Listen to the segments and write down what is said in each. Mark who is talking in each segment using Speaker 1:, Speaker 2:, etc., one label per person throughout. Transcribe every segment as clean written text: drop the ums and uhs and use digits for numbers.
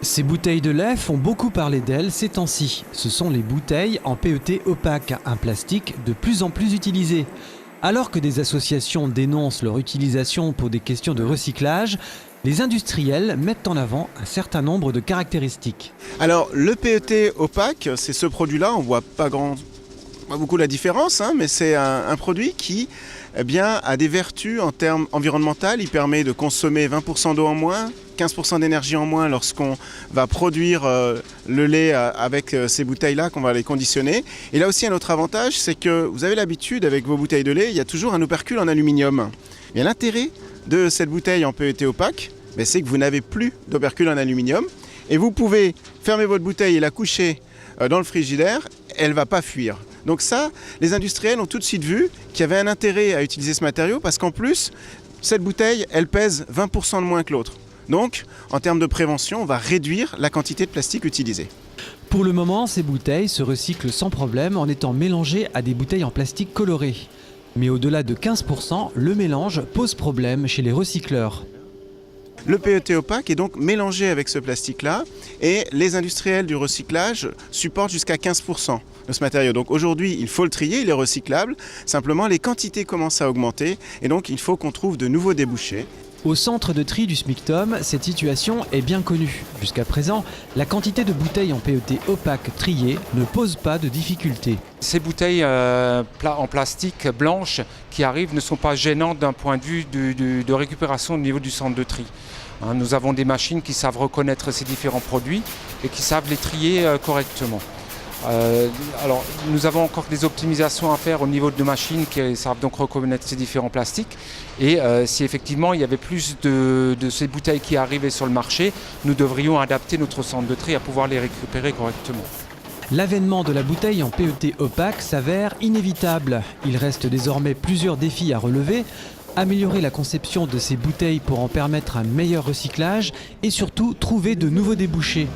Speaker 1: Ces bouteilles de lait font beaucoup parler d'elles ces temps-ci. Ce sont les bouteilles en PET opaque, un plastique de plus en plus utilisé. Alors que des associations dénoncent leur utilisation pour des questions de recyclage, les industriels mettent en avant un certain nombre de caractéristiques.
Speaker 2: Alors le PET opaque, c'est ce produit-là, on ne voit pas beaucoup la différence, mais c'est un produit qui a des vertus en termes environnementaux. Il permet de consommer 20% d'eau en moins, 15% d'énergie en moins lorsqu'on va produire le lait avec ces bouteilles-là, qu'on va les conditionner. Et là aussi, un autre avantage, c'est que vous avez l'habitude, avec vos bouteilles de lait, il y a toujours un opercule en aluminium. Et l'intérêt de cette bouteille en PET opaque, c'est que vous n'avez plus d'opercule en aluminium. Et vous pouvez fermer votre bouteille et la coucher dans le frigidaire, elle ne va pas fuir. Donc ça, les industriels ont tout de suite vu qu'il y avait un intérêt à utiliser ce matériau parce qu'en plus, cette bouteille, elle pèse 20% de moins que l'autre. Donc, en termes de prévention, on va réduire la quantité de plastique utilisée.
Speaker 1: Pour le moment, ces bouteilles se recyclent sans problème en étant mélangées à des bouteilles en plastique coloré. Mais au-delà de 15%, le mélange pose problème chez les recycleurs.
Speaker 2: Le PET opaque est donc mélangé avec ce plastique-là et les industriels du recyclage supportent jusqu'à 15% de ce matériau. Donc aujourd'hui, il faut le trier, il est recyclable. Simplement, les quantités commencent à augmenter et donc il faut qu'on trouve de nouveaux débouchés.
Speaker 1: Au centre de tri du SMICTOM, cette situation est bien connue. Jusqu'à présent, la quantité de bouteilles en PET opaque triées ne pose pas de difficulté.
Speaker 3: Ces bouteilles en plastique blanches qui arrivent ne sont pas gênantes d'un point de vue de récupération au niveau du centre de tri. Nous avons des machines qui savent reconnaître ces différents produits et qui savent les trier correctement. Alors, nous avons encore des optimisations à faire au niveau de machines qui savent donc reconnaître ces différents plastiques. Et si effectivement il y avait plus de ces bouteilles qui arrivaient sur le marché, nous devrions adapter notre centre de tri à pouvoir les récupérer correctement.
Speaker 1: L'avènement de la bouteille en PET opaque s'avère inévitable. Il reste désormais plusieurs défis à relever. Améliorer la conception de ces bouteilles pour en permettre un meilleur recyclage et surtout trouver de nouveaux débouchés.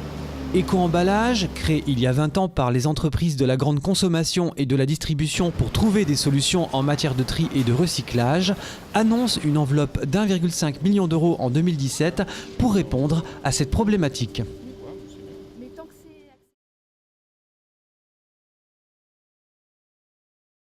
Speaker 1: Éco-emballage, créé il y a 20 ans par les entreprises de la grande consommation et de la distribution pour trouver des solutions en matière de tri et de recyclage, annonce une enveloppe d'1,5 million d'euros en 2017 pour répondre à cette problématique.